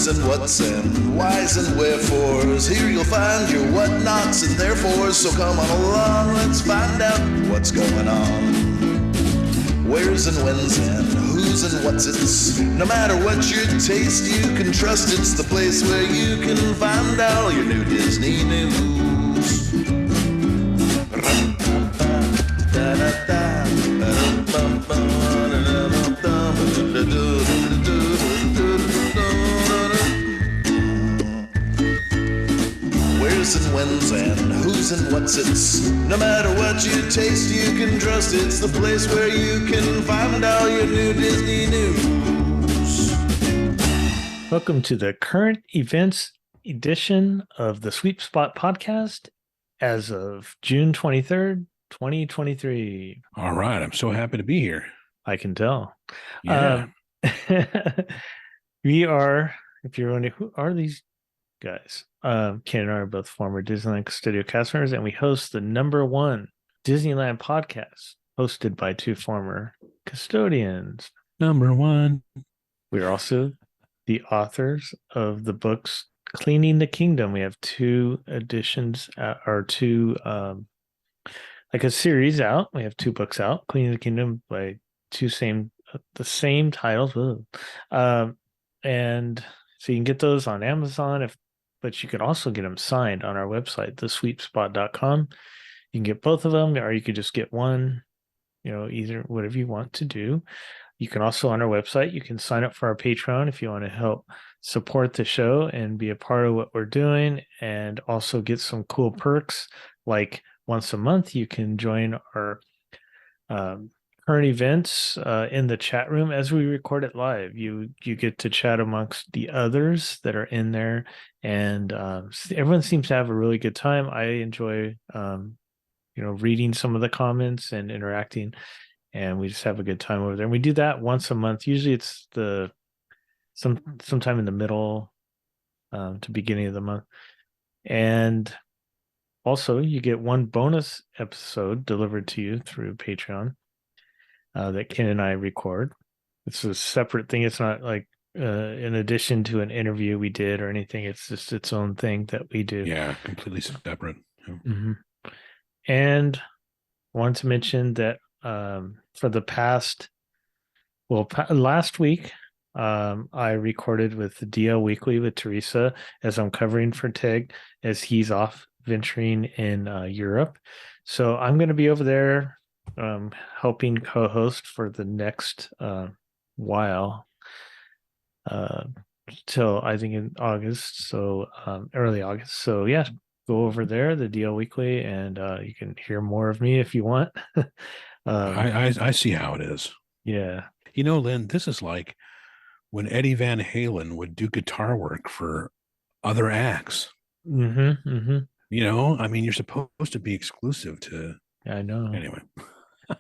and what's and whys and wherefores. Here you'll find your what-nots and therefores. So come on along, let's find out what's going on. Where's and when's and who's and what's it's. No matter what your taste, you can trust it's the place where you can find all your new Disney news. Where's and when's and who's and what's it's. No matter what you taste, you can trust it's the place where you can find all your new Disney news. Welcome to the current events edition of the Sweet Spot podcast as of June 23rd, 2023. All right. I'm so happy to be here. I can tell. Yeah. We are, if you're wondering, who are these guys? Ken and I are both former Disneyland Custodial cast members, and we host the #1 Disneyland podcast hosted by two former custodians. #1. We are also the authors of the books Cleaning the Kingdom. We have two editions, or two, like a series out. We have two books out, Cleaning the Kingdom by the same titles. And so you can get those on Amazon, but you can also get them signed on our website, thesweetspot.com. You can get both of them, or you could just get one, either whatever you want to do. You can also, on our website, you can sign up for our Patreon if you want to help support the show and be a part of what we're doing, and also get some cool perks. Like once a month, you can join our current events in the chat room as we record it live. You get to chat amongst the others that are in there, and everyone seems to have a really good time. I enjoy reading some of the comments and interacting, and we just have a good time over there. And we do that once a month. Usually it's sometime in the middle to beginning of the month. And also you get one bonus episode delivered to you through Patreon that Ken and I record. It's a separate thing. It's not like in addition to an interview we did or anything. It's just its own thing that we do. Yeah, completely separate. Mm-hmm. And I wanted to mention that for the last week, I recorded with the DL Weekly with Teresa as I'm covering for Tig as he's off venturing in Europe. So I'm going to be over there helping co-host for the next while till I think in August, so early August. So yeah, go over there, the DL Weekly, and you can hear more of me if you want. I see how it is. Yeah. Lynn, this is like when Eddie Van Halen would do guitar work for other acts. Mm-hmm. Mm-hmm. I mean, you're supposed to be exclusive to. I know. Anyway.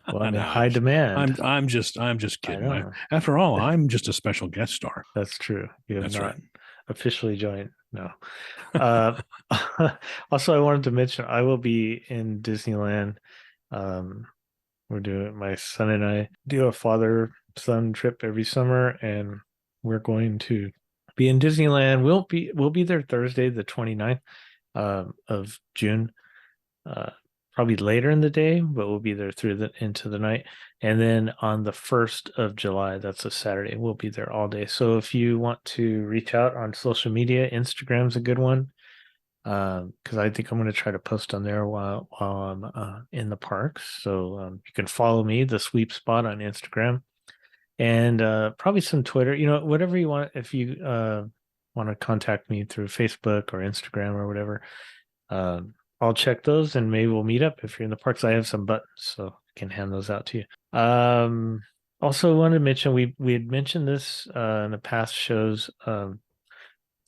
Well, I'm in high demand. I'm just kidding. After all, I'm just a special guest star. That's true. You have That's not right. officially joined. No. Also, I wanted to mention I will be in Disneyland. My son and I do a father-son trip every summer, and we're going to be in Disneyland. We'll be there Thursday, the 29th of June. Probably later in the day, but we'll be there into the night. And then on the 1st of July, that's a Saturday, we'll be there all day. So if you want to reach out on social media, Instagram's a good one. Because I think I'm going to try to post on there while I'm in the parks. So you can follow me, the Sweep Spot, on Instagram, and probably some Twitter. Whatever you want. If you want to contact me through Facebook or Instagram or whatever, I'll check those, and maybe we'll meet up if you're in the parks. I have some buttons, so I can hand those out to you. Also, I wanted to mention we had mentioned this in the past shows.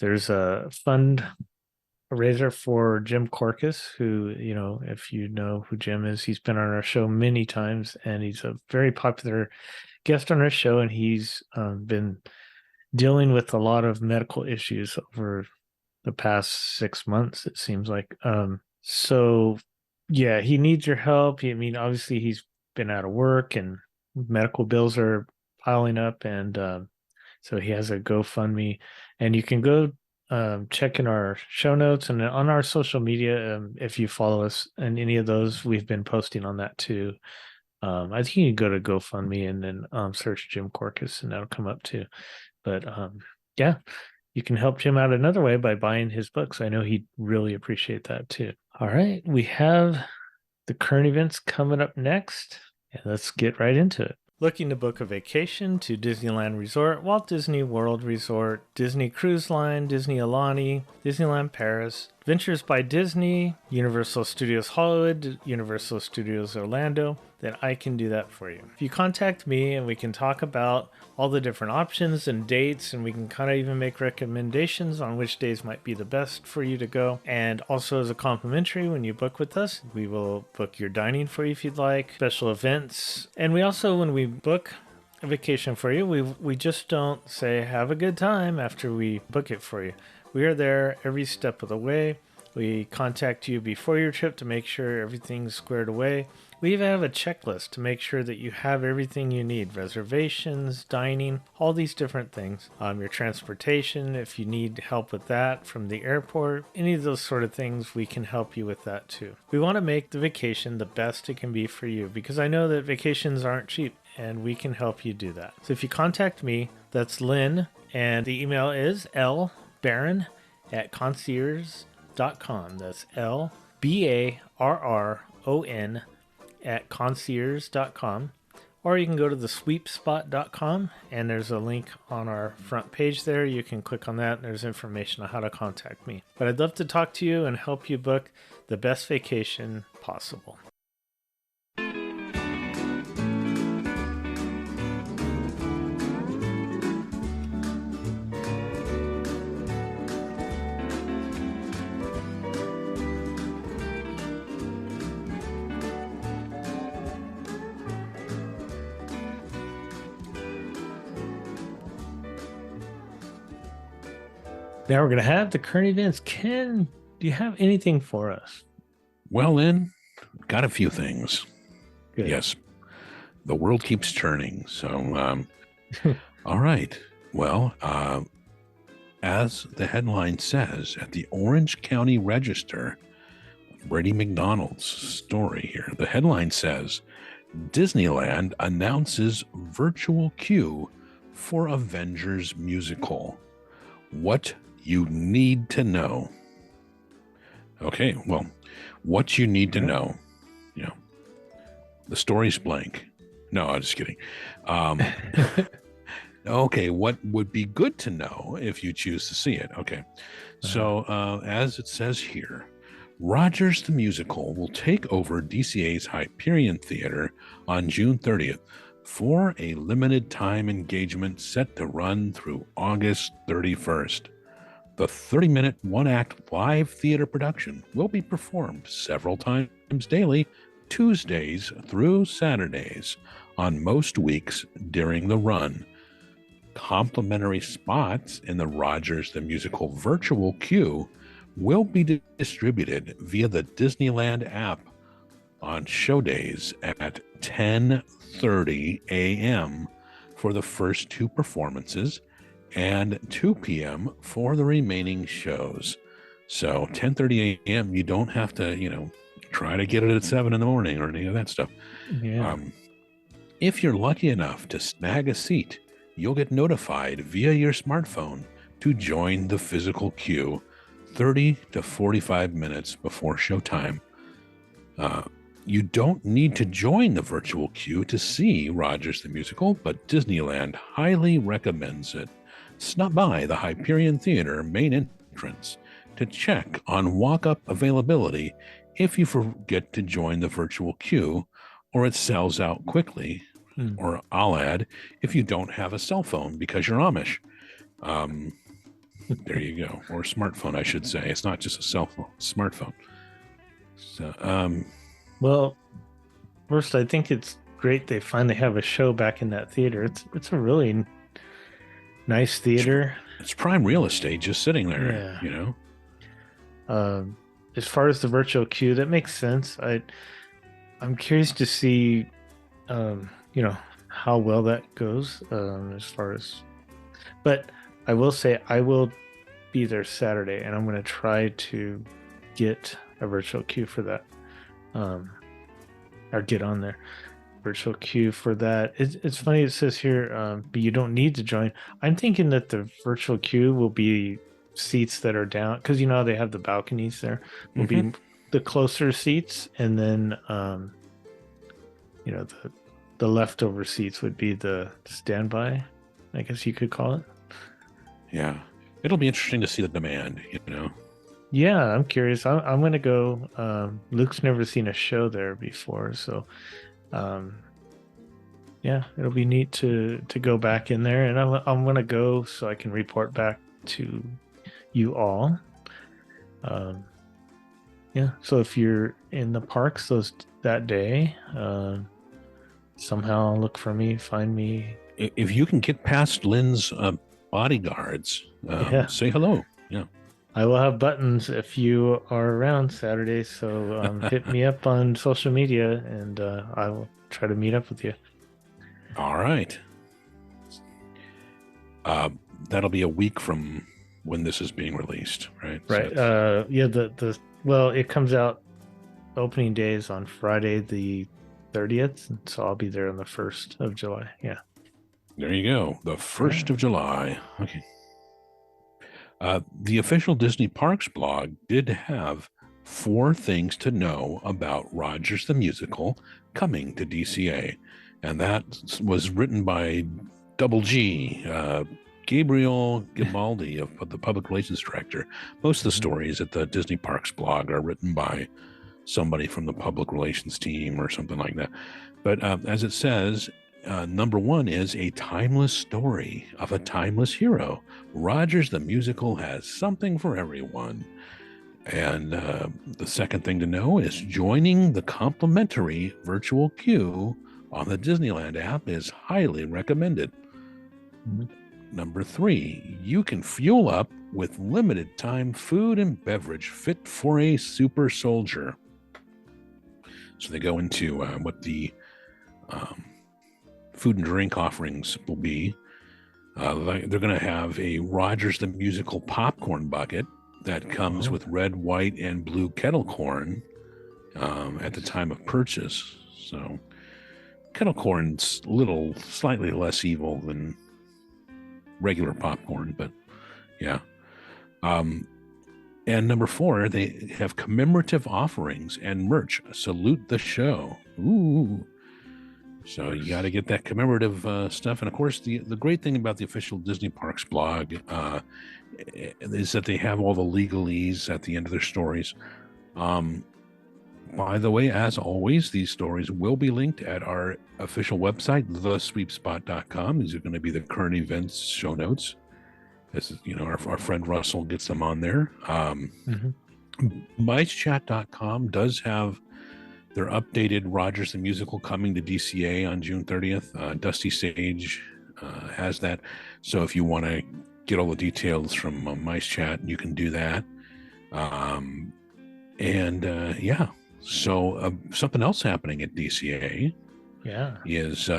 There's a fundraiser for Jim Corcus, who, if you know who Jim is, he's been on our show many times, and he's a very popular guest on our show, and he's been dealing with a lot of medical issues over the past 6 months, it seems like. So yeah, he needs your help. Obviously he's been out of work and medical bills are piling up, and So he has a GoFundMe, and you can go check in our show notes and on our social media. If you follow us in any of those, we've been posting on that too. I think you can go to GoFundMe and then search Jim Corcus, and that'll come up too. But yeah, you can help Jim out another way by buying his books. I know he'd really appreciate that too. All right, we have the current events coming up next, and let's get right into it. Looking to book a vacation to Disneyland Resort, Walt Disney World Resort, Disney Cruise Line, Disney Alani, Disneyland Paris, Adventures by Disney, Universal Studios Hollywood, Universal Studios Orlando, then I can do that for you. If you contact me and we can talk about all the different options and dates, and we can kind of even make recommendations on which days might be the best for you to go. And also as a complimentary, when you book with us, we will book your dining for you if you'd like, special events. And we also, when we book a vacation for you, we just don't say have a good time after we book it for you. We are there every step of the way. We contact you before your trip to make sure everything's squared away. We even have a checklist to make sure that you have everything you need. Reservations, dining, all these different things. Your transportation, if you need help with that from the airport, any of those sort of things, we can help you with that too. We want to make the vacation the best it can be for you, because I know that vacations aren't cheap, and we can help you do that. So if you contact me, that's Lynn, and the email is Barron@concierge.com. That's LBARRON @concierge.com, or you can go to the sweepspot.com, and there's a link on our front page there. You can click on that and there's information on how to contact me. But I'd love to talk to you and help you book the best vacation possible. Now we're going to have the current events. Ken, do you have anything for us? Well, Lynn, got a few things. Good. Yes. The world keeps turning. So, all right. Well, as the headline says, at the Orange County Register, Brady McDonald's story here, the headline says, Disneyland announces virtual queue for Avengers musical. What you need to know. Okay, well, what you need to know. You know, the story's blank. No, I'm just kidding. Okay, what would be good to know if you choose to see it? Okay, so as it says here, Rogers the Musical will take over DCA's Hyperion Theater on June 30th for a limited time engagement set to run through August 31st. The 30-minute one-act live theater production will be performed several times daily, Tuesdays through Saturdays, on most weeks during the run. Complimentary spots in the Rogers the Musical virtual queue will be distributed via the Disneyland app on show days at 10:30 a.m. for the first two performances and 2 p.m. for the remaining shows. So 10:30 a.m., you don't have to, try to get it at 7 in the morning or any of that stuff. Yeah. If you're lucky enough to snag a seat, you'll get notified via your smartphone to join the physical queue 30 to 45 minutes before showtime. You don't need to join the virtual queue to see Rogers the Musical, but Disneyland highly recommends it. Stop by the Hyperion Theater main entrance to check on walk-up availability if you forget to join the virtual queue or it sells out quickly. Or I'll add, if you don't have a cell phone because you're Amish. There you go. Or smartphone, I should say. It's not just a cell phone, smartphone. So, well, first, I think it's great they finally have a show back in that theater. It's a really nice theater. It's prime real estate just sitting there, As far as the virtual queue, that makes sense. I'm curious to see, how well that goes, as far as But I will say I will be there Saturday, and I'm going to try to get a virtual queue for that, or get on there. Virtual queue for that. It's funny. It says here, but you don't need to join. I'm thinking that the virtual queue will be seats that are down because they have the balconies there. Will be the closer seats, and then the leftover seats would be the standby, I guess you could call it. Yeah, it'll be interesting to see the demand. Yeah, I'm curious. I'm gonna go. Luke's never seen a show there before, so yeah, it'll be neat to go back in there, and I'm gonna go so I can report back to you all. Yeah, so if you're in the parks that day, somehow look for me, find me. If you can get past Lynn's bodyguards, say hello. Yeah, I will have buttons if you are around Saturday, so hit me up on social media, and I will try to meet up with you. All right. That'll be a week from when this is being released, right? Right. Yeah. Well, it comes out opening day is on Friday the 30th, so I'll be there on the 1st of July. Yeah. There you go. The 1st of July. Okay. The official Disney Parks blog did have 4 things to know about Rogers the Musical coming to DCA. And that was written by Double G, Gabriel Gibaldi, of the public relations director. Most of the stories at the Disney Parks blog are written by somebody from the public relations team or something like that. But as it says, number 1 is a timeless story of a timeless hero. Rogers the Musical has something for everyone. And the second thing to know is joining the complimentary virtual queue on the Disneyland app is highly recommended. Number 3, you can fuel up with limited time food and beverage fit for a super soldier. So they go into what the food and drink offerings will be. They're going to have a Rogers the Musical popcorn bucket that comes with red, white, and blue kettle corn at the time of purchase. So kettle corn's slightly less evil than regular popcorn, but yeah. And number 4, they have commemorative offerings and merch. Salute the show. Ooh. So you got to get that commemorative stuff. And of course, the great thing about the official Disney Parks blog is that they have all the legalese at the end of their stories. By the way, as always, these stories will be linked at our official website, thesweepspot.com. These are going to be the current events show notes. As our friend Russell gets them on there. MiceChat.com does have their updated Rogers the Musical coming to DCA on June 30th. Dusty Sage has that. So if you want to get all the details from MiceChat, you can do that. Yeah. So something else happening at DCA is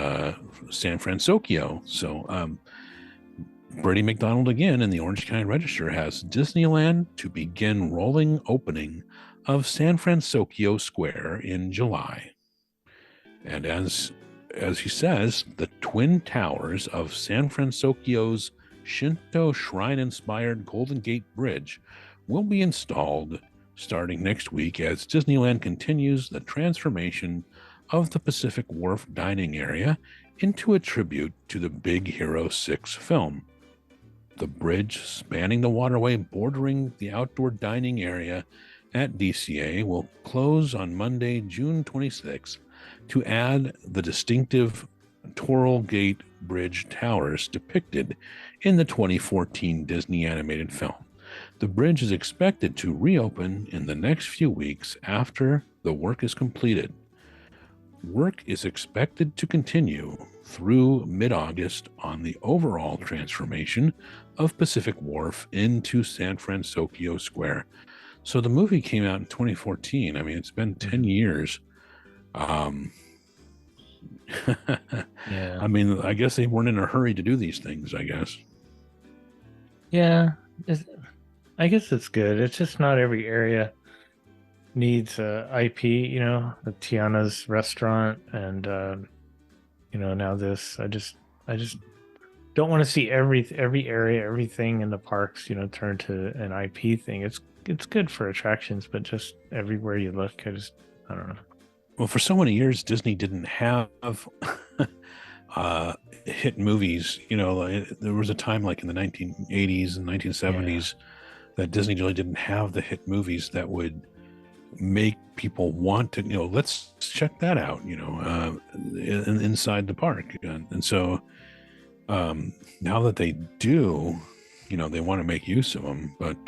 San Francisco. So Brady McDonald again in the Orange County Register has Disneyland to begin rolling opening of San Francisco Square in July. And as he says, the twin towers of San Francisco's Shinto shrine-inspired Golden Gate Bridge will be installed starting next week as Disneyland continues the transformation of the Pacific Wharf dining area into a tribute to the Big Hero 6 film. The bridge spanning the waterway bordering the outdoor dining area at DCA will close on Monday, June 26th to add the distinctive Toral Gate Bridge towers depicted in the 2014 Disney animated film. The bridge is expected to reopen in the next few weeks after the work is completed. Work is expected to continue through mid-August on the overall transformation of Pacific Wharf into San Francisco Square. So the movie came out in 2014. I mean, it's been 10 years. Yeah. I mean, I guess they weren't in a hurry to do these things, I guess. Yeah, it's, I guess it's good. It's just not every area needs a IP. The Tiana's restaurant, and now this. I just don't want to see every area, everything in the parks, turn to an IP thing. It's good for attractions, but just everywhere you look, I don't know. Well, for so many years, Disney didn't have hit movies. There was a time like in the 1980s and 1970s that Disney really didn't have the hit movies that would make people want to, let's check that out, inside the park. And so now that they do, they want to make use of them. But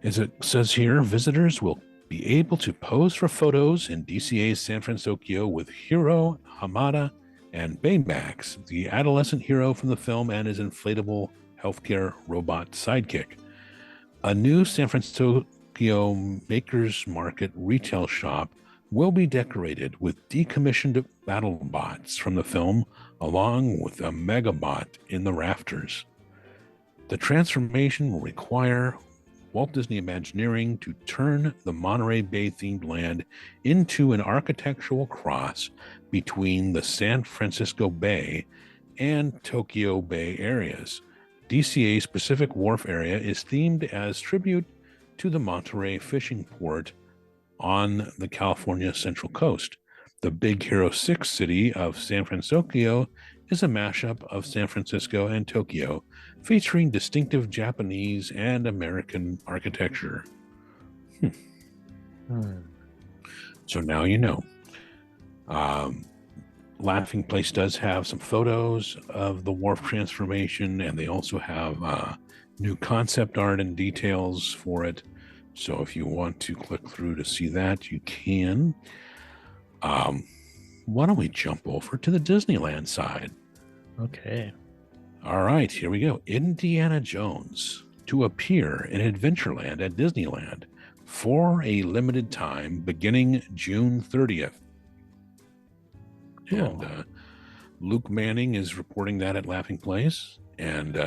as it says here, visitors will be able to pose for photos in DCA's San Francisco with Hiro, Hamada, and Baymax, the adolescent hero from the film and his inflatable healthcare robot sidekick. A new San Francisco Makers Market retail shop will be decorated with decommissioned battle bots from the film, along with a megabot in the rafters. The transformation will require Walt Disney Imagineering to turn the Monterey Bay themed land into an architectural cross between the San Francisco Bay and Tokyo Bay areas. DCA's Pacific Wharf area is themed as tribute to the Monterey fishing port on the California Central Coast. The Big Hero 6 city of San Francisco is a mashup of San Francisco and Tokyo, featuring distinctive Japanese and American architecture. So now you know. Laughing Place does have some photos of the wharf transformation, and they also have new concept art and details for it. So if you want to click through to see that, you can. Why don't we jump over to the Disneyland side? Okay. All right, here we go. Indiana Jones to appear in Adventureland at Disneyland for a limited time beginning June 30th. Cool. And Luke Manning is reporting that at Laughing Place. And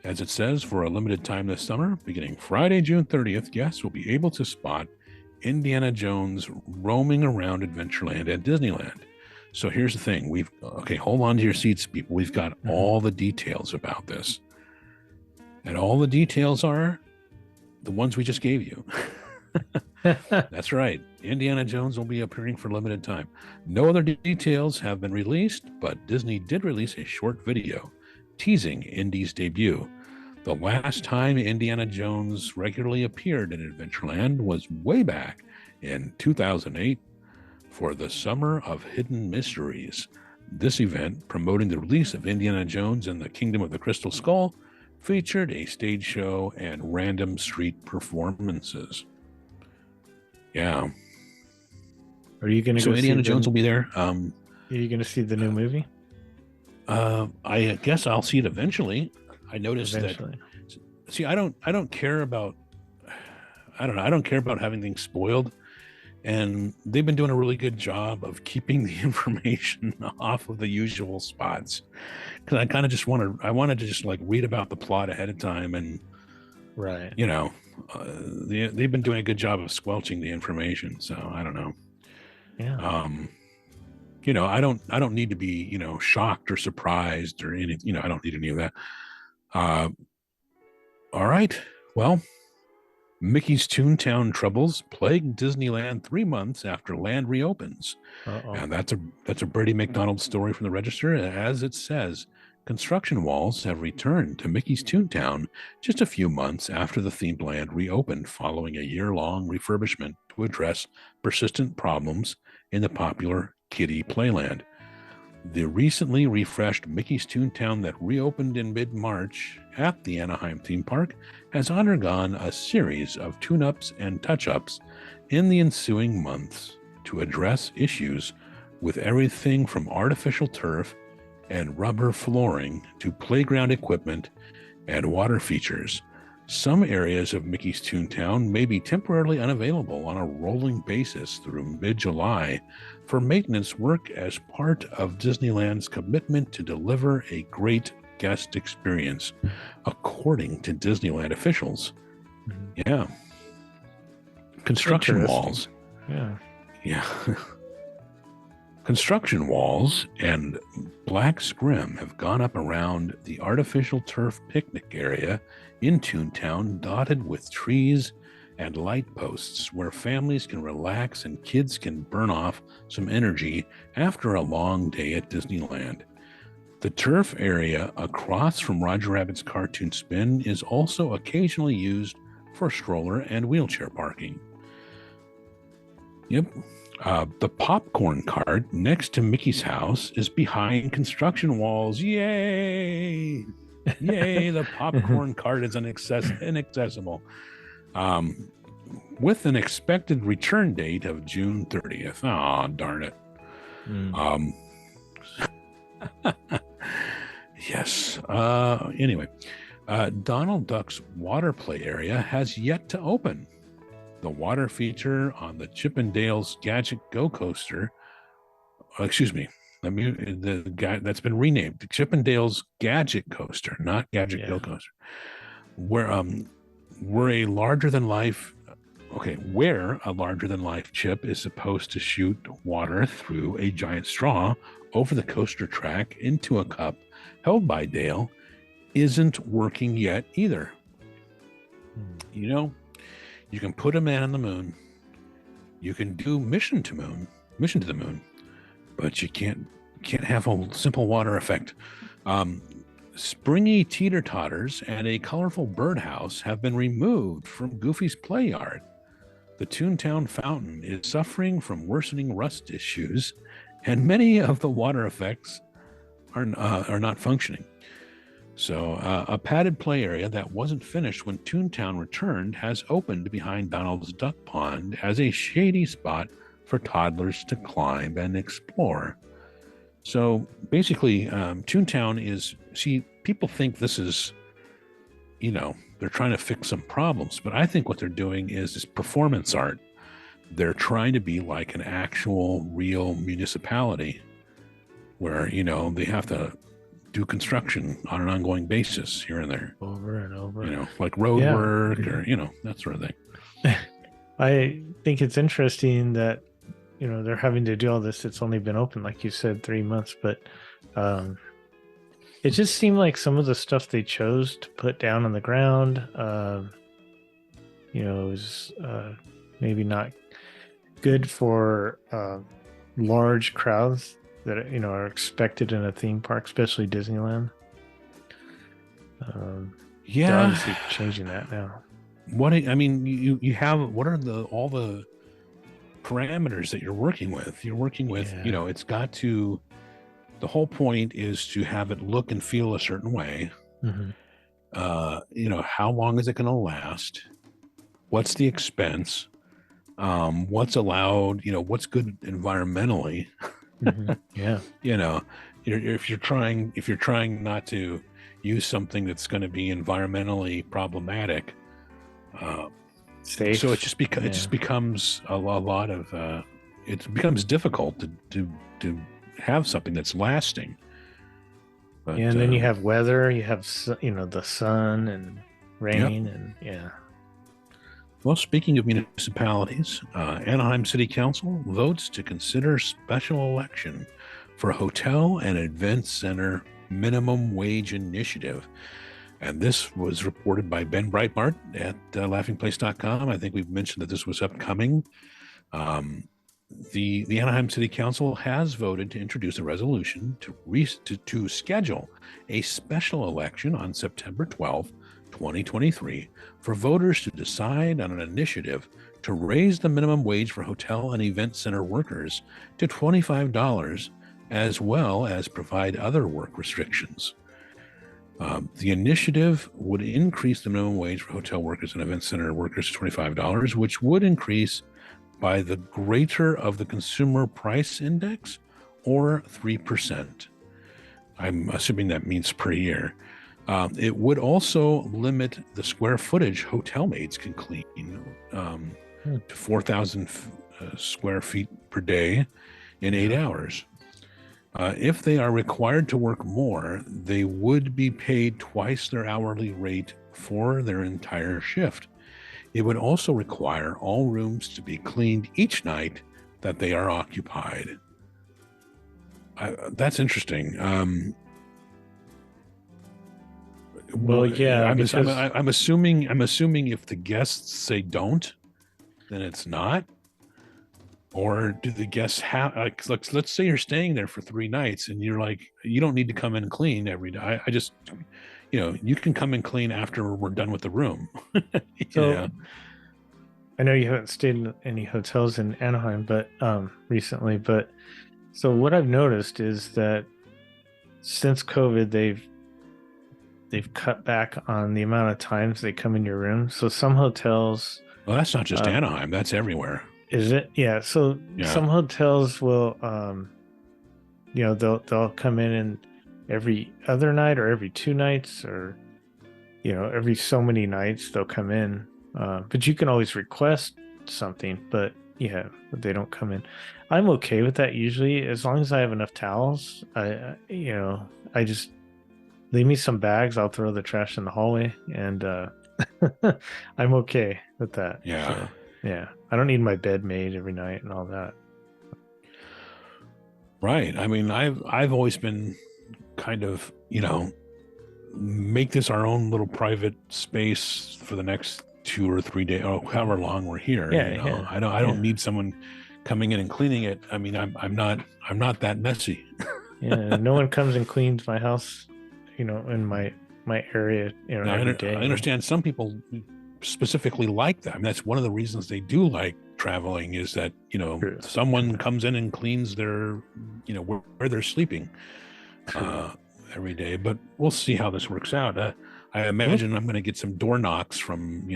as it says, for a limited time this summer, beginning Friday, June 30th, guests will be able to spot Indiana Jones roaming around Adventureland at Disneyland. So here's the thing. Hold on to your seats, people. We've got all the details about this. And all the details are the ones we just gave you. That's right. Indiana Jones will be appearing for limited time. No other details have been released, but Disney did release a short video teasing Indy's debut. The last time Indiana Jones regularly appeared in Adventureland was way back in 2008 for the Summer of Hidden Mysteries. This event, promoting the release of Indiana Jones and the Kingdom of the Crystal Skull, featured a stage show and random street performances. Yeah. Are you going to go Indiana Jones will be there. Are you going to see the new movie? I guess I'll see it eventually. I noticed that. See, I don't care about. I don't care about having things spoiled, and they've been doing a really good job of keeping the information off of the usual spots. Because I kind of just wanted to just like read about the plot ahead of time, and right, they've been doing a good job of squelching the information. So I don't know. Yeah. I don't need to be, shocked or surprised or anything. I don't need any of that. All right. Well, Mickey's Toontown troubles plague Disneyland 3 months after land reopens. And that's a Brady McDonald story from the Register. As it says, construction walls have returned to Mickey's Toontown just a few months after the themed land reopened following a year-long refurbishment to address persistent problems in the popular Kiddie Playland. The recently refreshed Mickey's Toontown that reopened in mid-March at the Anaheim theme park has undergone a series of tune-ups and touch-ups in the ensuing months to address issues with everything from artificial turf and rubber flooring to playground equipment and water features. Some areas of Mickey's Toontown may be temporarily unavailable on a rolling basis through mid-July for maintenance work as part of Disneyland's commitment to deliver a great guest experience, according to Disneyland officials. Yeah. Construction walls. Yeah. Construction walls and black scrim have gone up around the artificial turf picnic area in Toontown, dotted with trees and light posts where families can relax and kids can burn off some energy after a long day at Disneyland. The turf area across from Roger Rabbit's Cartoon Spin is also occasionally used for stroller and wheelchair parking. Yep. The popcorn cart next to Mickey's house is behind construction walls. Yay! Yay, the popcorn cart is inaccessible. With an expected return date of June 30th. Oh, darn it. Yes. Anyway, Donald Duck's water play area has yet to open. The water feature on the Chippendales Gadget Go Coaster, the guy that's been renamed the Chippendales Gadget Coaster, not Gadget Go Coaster, where a larger than life chip is supposed to shoot water through a giant straw over the coaster track into a cup held by Dale, isn't working yet either. You know, you can put a man on the moon, you can do mission to the moon, but you can't have a simple water effect. Springy teeter-totters and a colorful birdhouse have been removed from Goofy's play yard. The Toontown fountain is suffering from worsening rust issues, and many of the water effects are not functioning. So a padded play area that wasn't finished when Toontown returned has opened behind Donald's Duck Pond as a shady spot for toddlers to climb and explore. So basically, Toontown is, people think this is, they're trying to fix some problems, but I think what they're doing is performance art. They're trying to be like an actual real municipality where, they have to do construction on an ongoing basis here and there. Over and over. Like road work or, that sort of thing. I think it's interesting that, they're having to do all this. It's only been open, like you said, 3 months, but it just seemed like some of the stuff they chose to put down on the ground, was maybe not good for large crowds that are expected in a theme park, especially Disneyland. They're obviously changing that now. You have, what are all the parameters that you're working with? You're working with, it's got to, the whole point is to have it look and feel a certain way. How long is it going to last? What's the expense? What's allowed? What's good environmentally? If you're trying not to use something that's going to be environmentally problematic, safe. So it just becomes a lot of it becomes difficult to have something that's lasting. But, and then you have weather, you have the sun and rain, Well, speaking of municipalities, Anaheim City Council votes to consider special election for hotel and event center minimum wage initiative. And this was reported by Ben Breitbart at laughingplace.com. I think we've mentioned that this was upcoming. The Anaheim City Council has voted to introduce a resolution to schedule a special election on September 12th, 2023, for voters to decide on an initiative to raise the minimum wage for hotel and event center workers to $25, as well as provide other work restrictions. The initiative would increase the minimum wage for hotel workers and event center workers to $25, which would increase by the greater of the consumer price index, or 3%. I'm assuming that means per year. It would also limit the square footage hotel maids can clean to 4,000 square feet per day in 8 hours. If they are required to work more, they would be paid twice their hourly rate for their entire shift. It would also require all rooms to be cleaned each night that they are occupied. That's interesting. Well, yeah, I'm assuming if the guests say don't, then it's not. Or do the guests have? Let's say you're staying there for 3 nights, and you're like, you don't need to come in and clean every day. I just, you can come and clean after we're done with the room. So I know you haven't stayed in any hotels in Anaheim, but recently. But so what I've noticed is that since COVID, they've cut back on the amount of times they come in your room. So some hotels. Well, that's not just Anaheim; that's everywhere. Is it? Yeah. So some hotels will, they'll come in and every other night or every 2 nights or, every so many nights they'll come in. But you can always request something, but they don't come in. I'm okay with that usually, as long as I have enough towels. I just leave me some bags. I'll throw the trash in the hallway, and I'm okay with that. Yeah. So, yeah. I don't need my bed made every night and all that. Right. I mean, I've always been kind of, make this our own little private space for the next 2 or 3 days, or however long we're here. Yeah. I don't need someone coming in and cleaning it. I mean, I'm not that messy. Yeah. No one comes and cleans my house, in my area, every day. I understand some people specifically like that. I mean, that's one of the reasons they do like traveling, is that someone comes in and cleans their where they're sleeping every day. But we'll see how this works out. I imagine I'm going to get some door knocks from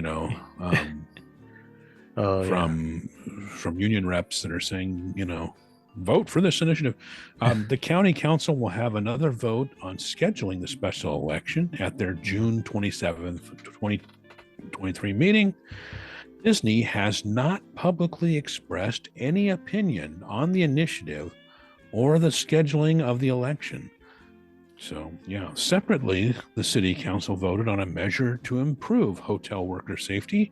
from union reps that are saying vote for this initiative. The county council will have another vote on scheduling the special election at their June 27th 2023 meeting. Disney has not publicly expressed any opinion on the initiative or the scheduling of the election. So, separately, the city council voted on a measure to improve hotel worker safety,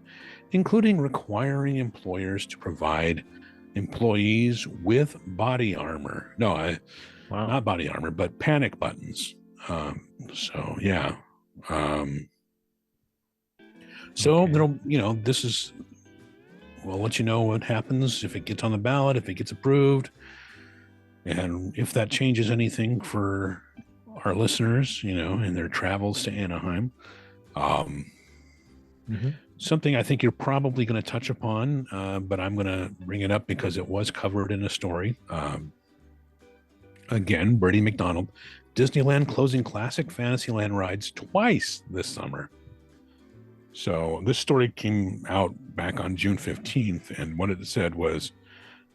including requiring employers to provide employees with body armor. No, not body armor, but panic buttons. This is, we'll let you know what happens if it gets on the ballot, if it gets approved, and if that changes anything for our listeners, in their travels to Anaheim. Something I think you're probably going to touch upon, but I'm going to bring it up because it was covered in a story. Again, Bertie McDonald, Disneyland closing classic Fantasyland rides twice this summer. So this story came out back on June 15th, and what it said was,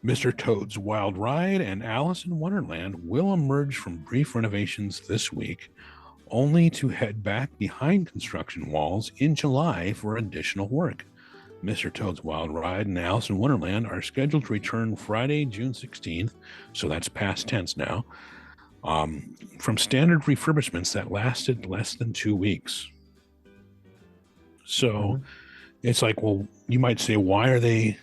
Mr. Toad's Wild Ride and Alice in Wonderland will emerge from brief renovations this week, only to head back behind construction walls in July for additional work. Mr. Toad's Wild Ride and Alice in Wonderland are scheduled to return Friday, June 16th, so that's past tense now, from standard refurbishments that lasted less than 2 weeks. So it's like, well, you might say, why are they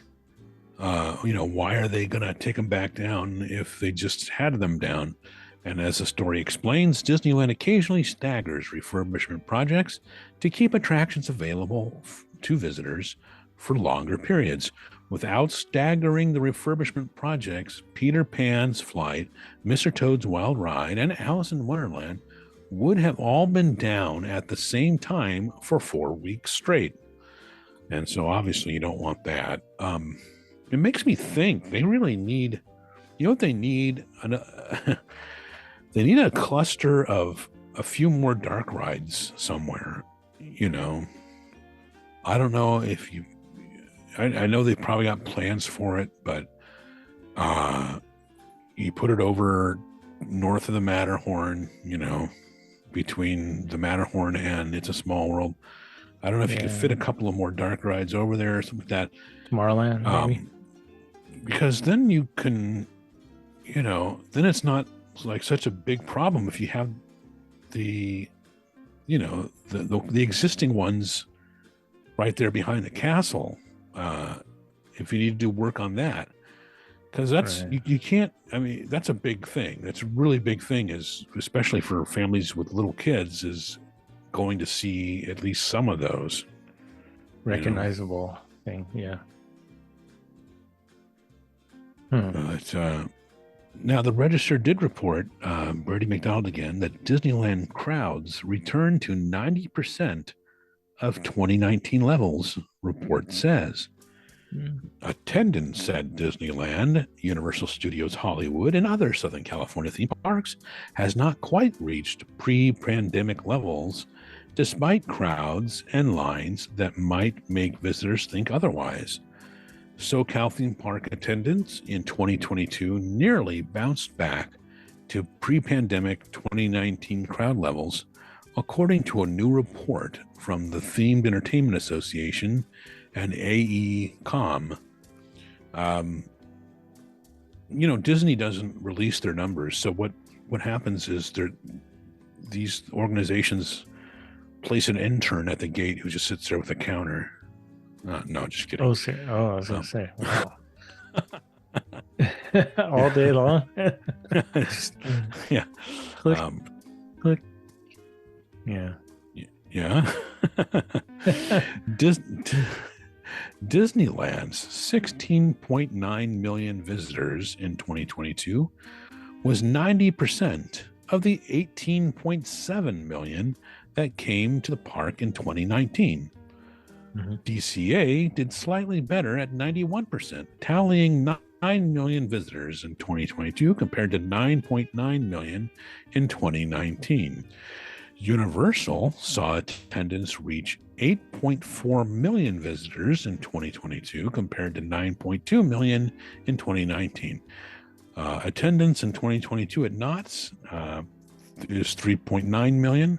going to take them back down if they just had them down? And as the story explains, Disneyland occasionally staggers refurbishment projects to keep attractions available to visitors for longer periods. Without staggering the refurbishment projects, Peter Pan's Flight, Mr. Toad's Wild Ride, and Alice in Wonderland would have all been down at the same time for 4 weeks straight. And so obviously you don't want that. It makes me think they really need, what they need? They need a cluster of a few more dark rides somewhere. I don't know if I know they've probably got plans for it, but you put it over north of the Matterhorn, between the Matterhorn and It's a Small World. I don't know if you could fit a couple of more dark rides over there or something like that. Tomorrowland, maybe. Because then you can, then it's not like such a big problem if you have the the existing ones right there behind the castle. If you need to do work on that, because that's you can't. I mean, that's a big thing. That's a really big thing, is especially for families with little kids, is going to see at least some of those recognizable thing. Yeah. Now, the Register did report, Bertie McDonald again, that Disneyland crowds returned to 90% of 2019 levels, report says. Attendance at Disneyland, Universal Studios Hollywood, and other Southern California theme parks has not quite reached pre-pandemic levels, despite crowds and lines that might make visitors think otherwise. SoCal theme park attendance in 2022 nearly bounced back to pre-pandemic 2019 crowd levels, according to a new report from the Themed Entertainment Association and AECOM. Disney doesn't release their numbers, so what happens is these organizations place an intern at the gate who just sits there with a counter. No, just kidding. I was gonna say, wow. All day long. Yeah. Click, click. Yeah. Yeah. Disneyland's 16.9 million visitors in 2022 was 90% of the 18.7 million that came to the park in 2019. DCA did slightly better at 91%, tallying 9 million visitors in 2022 compared to 9.9 million in 2019. Universal saw attendance reach 8.4 million visitors in 2022 compared to 9.2 million in 2019. Attendance in 2022 at Knott's is 3.9 million.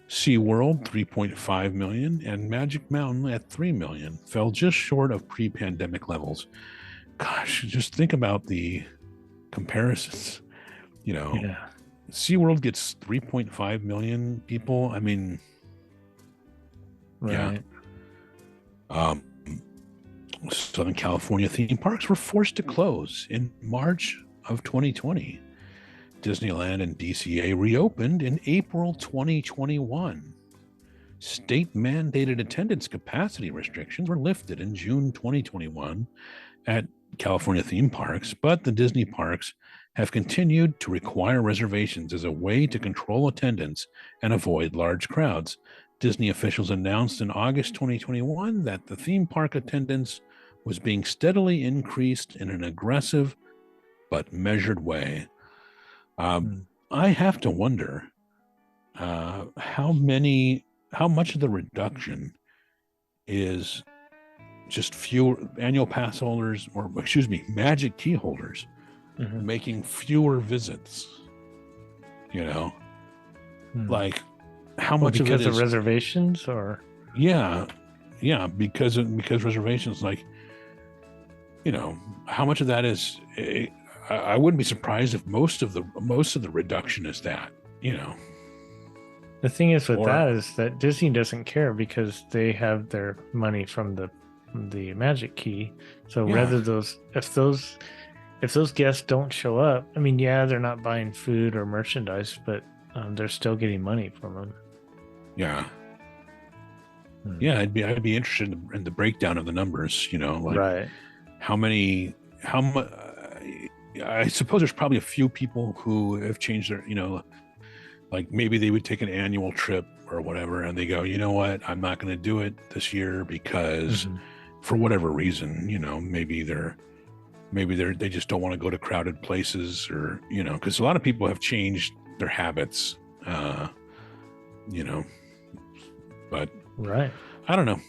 SeaWorld, 3.5 million, and Magic Mountain at 3 million fell just short of pre-pandemic levels. Gosh, just think about the comparisons. SeaWorld gets 3.5 million people. I mean, right. Yeah. Southern California theme parks were forced to close in March of 2020. Disneyland and DCA reopened in April 2021. State-mandated attendance capacity restrictions were lifted in June 2021 at California theme parks, but the Disney parks have continued to require reservations as a way to control attendance and avoid large crowds. Disney officials announced in August 2021 that the theme park attendance was being steadily increased in an aggressive but measured way. I have to wonder how much of the reduction is just fewer annual pass holders, or magic key holders making fewer visits. Like how much of it is reservations, or because reservations, like how much of that is. I wouldn't be surprised if most of the reduction is that. The thing is with that is that Disney doesn't care because they have their money from the magic key. So rather if those guests don't show up, I mean, they're not buying food or merchandise, but they're still getting money from them. Yeah. Yeah, I'd be interested in the breakdown of the numbers. Right. How much. I suppose there's probably a few people who have changed their, like maybe they would take an annual trip or whatever, and they go, you know what, I'm not going to do it this year because for whatever reason, maybe they just don't want to go to crowded places, or, because a lot of people have changed their habits, but right. I don't know.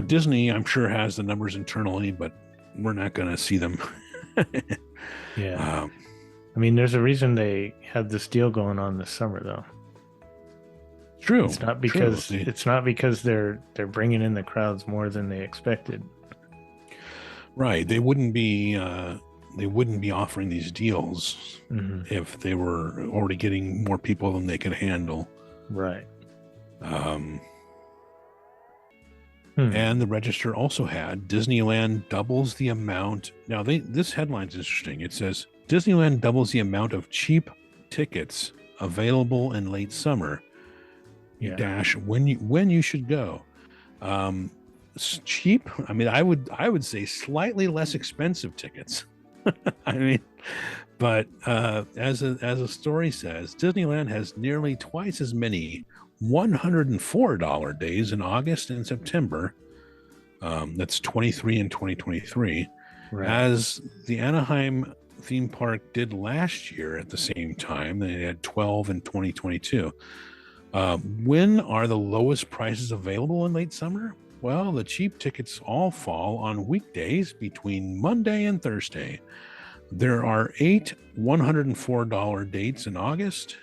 Disney, I'm sure, has the numbers internally, but we're not going to see them. Yeah. I mean, there's a reason they had this deal going on this summer, though. True. It's not because they're bringing in the crowds more than they expected. Right. They wouldn't be they wouldn't be offering these deals if they were already getting more people than they could handle. Right. And the register also had Disneyland doubles the amount. Now, this headline's interesting. It says Disneyland doubles the amount of cheap tickets available in late summer. Dash when you should go. Cheap. I mean, I would say slightly less expensive tickets. I mean, but as a story says, Disneyland has nearly twice as many $104 days in August and September. That's 23 and 2023, as the Anaheim theme park did last year at the same time. They had 12 in 2022. When are the lowest prices available in late summer? Well, the cheap tickets all fall on weekdays between Monday and Thursday. There are 8 $104 dates in August,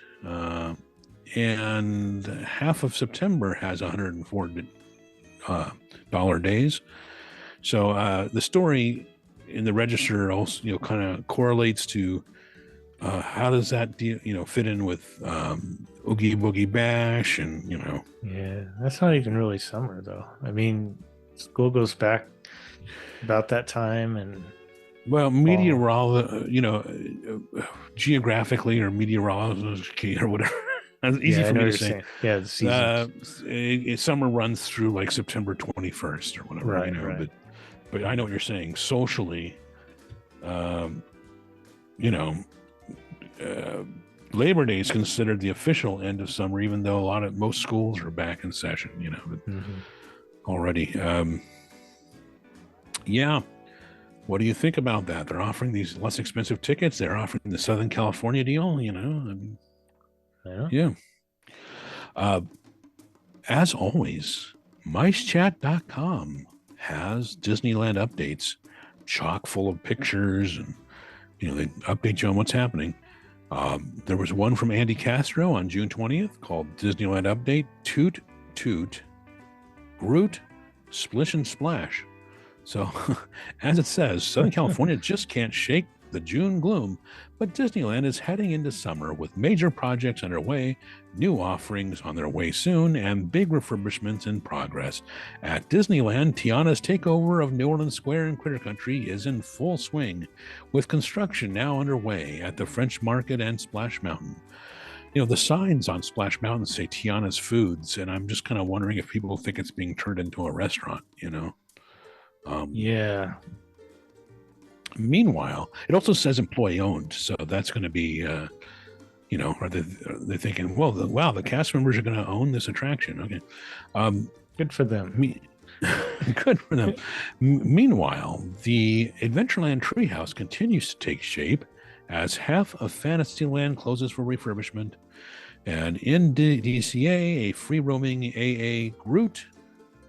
and half of September has $104 days. So the story in the register also, kind of correlates to how does that fit in with Oogie Boogie Bash, and Yeah, that's not even really summer though. I mean, school goes back about that time, and geographically or meteorology or whatever. It's easy for me to say. Yeah, the seasons. Summer runs through like September 21st or whatever. Right. But I know what you're saying. Socially, Labor Day is considered the official end of summer, even though most schools are back in session. Already. What do you think about that? They're offering these less expensive tickets. They're offering the Southern California deal. Yeah. As always, MiceChat.com has Disneyland updates, chock full of pictures, and they update you on what's happening. There was one from Andy Castro on June 20th called Disneyland Update: Toot Toot, Groot, Splish and Splash. So, as it says, Southern California just can't shake the June gloom, but Disneyland is heading into summer with major projects underway, new offerings on their way soon, and big refurbishments in progress. At Disneyland, Tiana's takeover of New Orleans Square and Critter Country is in full swing, with construction now underway at the French Market and Splash Mountain. The signs on Splash Mountain say Tiana's Foods, and I'm just kind of wondering if people think it's being turned into a restaurant, Yeah. Meanwhile, it also says employee owned, so that's going to be, are they thinking, wow, the cast members are going to own this attraction? Okay, good for them. Good for them. Meanwhile, the Adventureland Treehouse continues to take shape as half of Fantasyland closes for refurbishment, and in DCA, a free-roaming AA Groot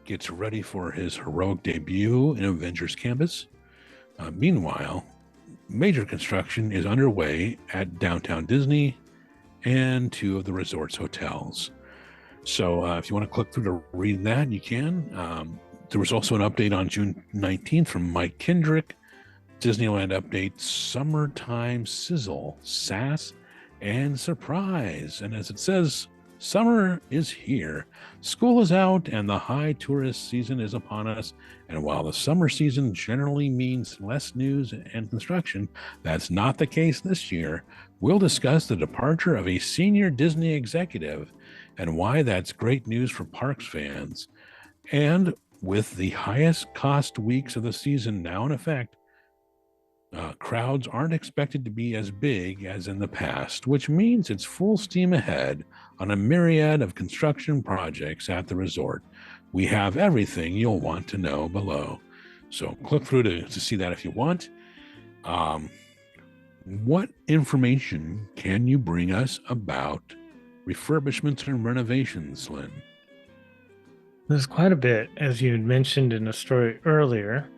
gets ready for his heroic debut in Avengers Campus. Meanwhile, major construction is underway at Downtown Disney and 2 of the resort's hotels. So if you want to click through to read that, you can. There was also an update on June 19th from Mike Kendrick. Disneyland update: summertime sizzle, sass, and surprise. And as it says, summer is here. School is out and the high tourist season is upon us. And while the summer season generally means less news and construction, that's not the case this year. We'll discuss the departure of a senior Disney executive and why that's great news for parks fans. And with the highest cost weeks of the season now in effect, crowds aren't expected to be as big as in the past, which means it's full steam ahead on a myriad of construction projects at the resort. We have everything you'll want to know below. So click through to see that if you want. What information can you bring us about refurbishments and renovations, Lynn? There's quite a bit, as you had mentioned in a story earlier.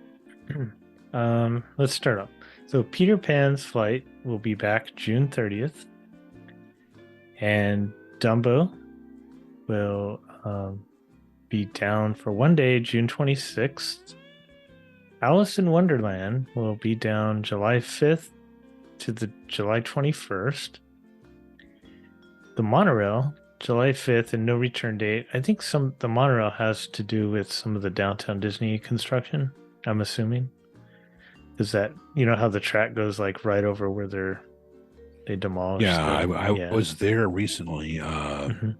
Let's start off. So Peter Pan's flight will be back June 30th, and Dumbo will be down for one day, June 26th. Alice in Wonderland will be down July 5th to the July 21st. The monorail, July 5th, and no return date. I think the monorail has to do with some of the downtown Disney construction, I'm assuming. Is that, you know how the track goes like right over where they demolished? Yeah, I was there recently to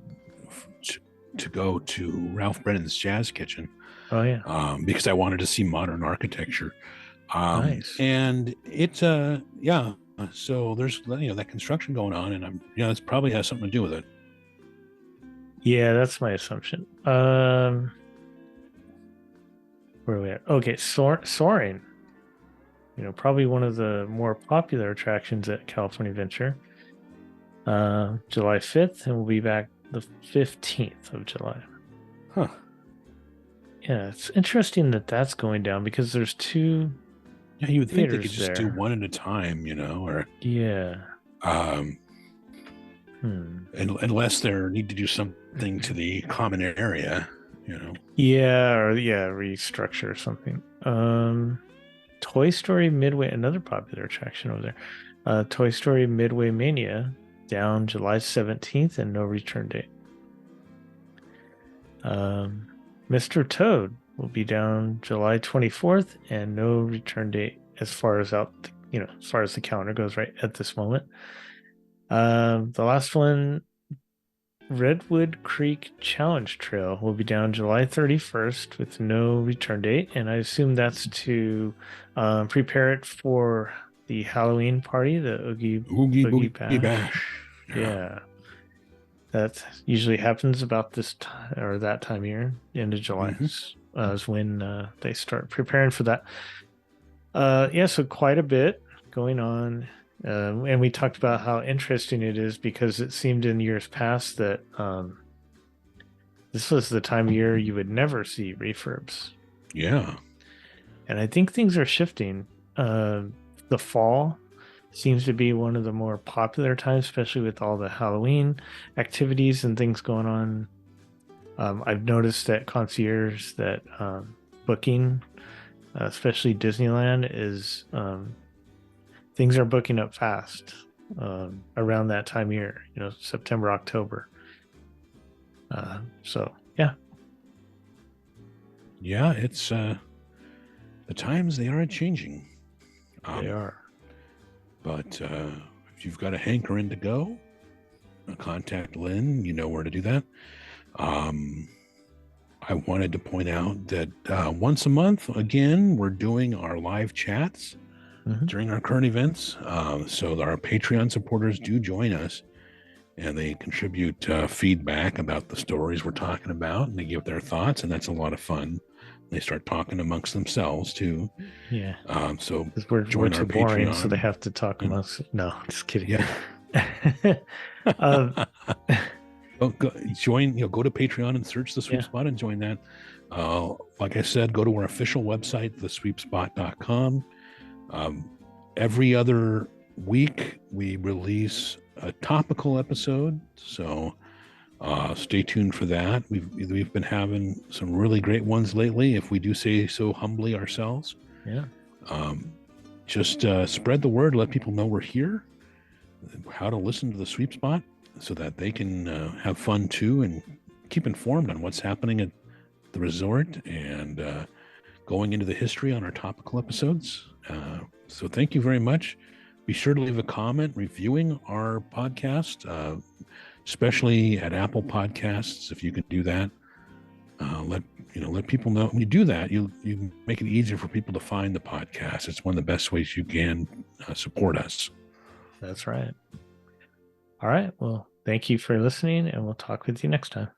go to Ralph Brennan's Jazz Kitchen. Oh yeah. Because I wanted to see modern architecture. Nice. And it's yeah. So there's that construction going on, and it probably has something to do with it. Yeah, that's my assumption. Where are we at? Okay, Soaring. Probably one of the more popular attractions at California Adventure. July 5th, and we'll be back the 15th of July. Huh. Yeah, it's interesting that that's going down because there's two. Yeah, you would think they could there. just do one at a time, or yeah. Unless they need to do something to the common area, Yeah, or restructure or something. Toy Story Midway, another popular attraction over there. Toy Story Midway Mania down July 17th and no return date. Mr. Toad will be down July 24th and no return date as far as the calendar goes right at this moment. The last one, Redwood Creek Challenge Trail, will be down July 31st with no return date, and I assume that's to prepare it for the Halloween party, the Oogie Boogie Bash. Yeah. That usually happens about this time or that time of year, end of July is when they start preparing for that. So quite a bit going on. And we talked about how interesting it is because it seemed in years past that this was the time of year you would never see refurbs. Yeah. And I think things are shifting. The fall seems to be one of the more popular times, especially with all the Halloween activities and things going on. I've noticed that concierge that booking, especially Disneyland, is things are booking up fast around that time of year, September, October. So yeah. Yeah, it's the times, they are changing. They are. But if you've got a hankering to go, contact Lynn. You know where to do that. I wanted to point out that once a month, again, we're doing our live chats during our current events. So our Patreon supporters do join us, and they contribute feedback about the stories we're talking about, and they give their thoughts, and that's a lot of fun. They start talking amongst themselves too. Yeah. So we're join too our boring, Patreon. so they have to talk amongst. No, just kidding. Yeah. Join. Go to Patreon and search the Sweep Spot and join that. Like I said, go to our official website, thesweepspot.com. Every other week we release a topical episode, so stay tuned for that. We've been having some really great ones lately, if we do say so humbly ourselves. Yeah. Just spread the word, let people know we're here, how to listen to the Sweep Spot so that they can have fun too and keep informed on what's happening at the resort and going into the history on our topical episodes. So thank you very much. Be sure to leave a comment reviewing our podcast, especially at Apple Podcasts. If you can do that, let people know. When you do that, you make it easier for people to find the podcast. It's one of the best ways you can support us. That's right. All right. Well, thank you for listening, and we'll talk with you next time.